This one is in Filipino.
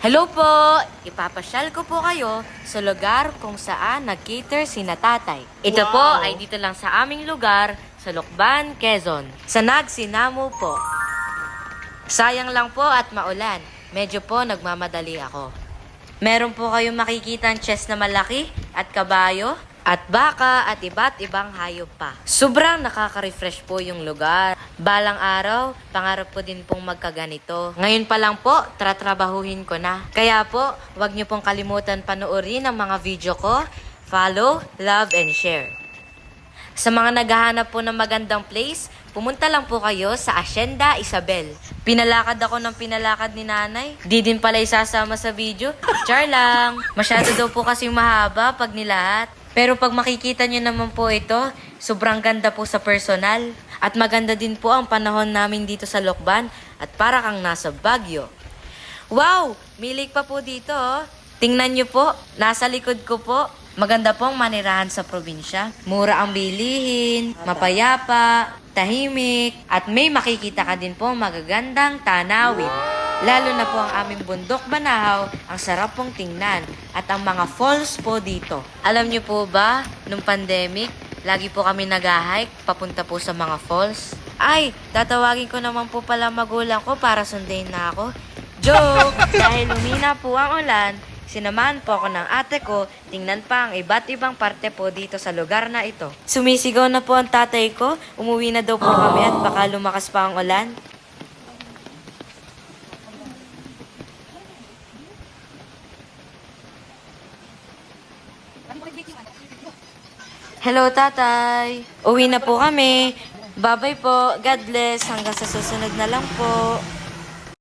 Hello po! Ipapasyal ko po kayo sa lugar kung saan nag-cater si Tatay. Ito po ay dito lang sa aming lugar sa Lucban, Quezon. Sa Nagsinamo po. Sayang lang po at maulan. Medyo po nagmamadali ako. Meron po kayong makikita ang chest na malaki at kabayo at baka at iba't ibang hayop pa. Sobrang nakaka-refresh po yung lugar. Balang araw, pangarap ko din pong magkaganito. Ngayon pa lang po, tratrabahuhin ko na. Kaya po, huwag niyo pong kalimutan panoorin ang mga video ko. Follow, love, and share. Sa mga naghahanap po ng magandang place, pumunta lang po kayo sa Hacienda Isabel. Pinalakad ako ng pinalakad ni nanay. Di din pala isasama sa video. Char lang. Masyado daw po kasing mahaba pag nilahat. Pero pag makikita nyo naman po ito, sobrang ganda po sa personal. At maganda din po ang panahon namin dito sa Lucban at para kang nasa Baguio. Wow! May lake pa po dito oh. Tingnan nyo po, nasa likod ko po. Maganda pong manirahan sa probinsya. Mura ang bilihin, mapayapa, tahimik, at may makikita ka din po magagandang tanawin. Lalo na po ang aming bundok Banahaw, ang sarap pong tingnan, at ang mga falls po dito. Alam niyo po ba, nung pandemic, lagi po kami nag-hike papunta po sa mga falls. Ay, tatawagin ko naman po pala magulang ko para sundayin na ako. Joke! Dahil lumina po ang ulan, sinamahan po ako ng ate ko, tingnan pa ang iba't ibang parte po dito sa lugar na ito. Sumisigaw na po ang tatay ko, umuwi na daw po kami at baka lumakas pa ang ulan. Hello, tatay. Uwi na po kami. Bye-bye po. God bless. Hanggang sa susunod na lang po.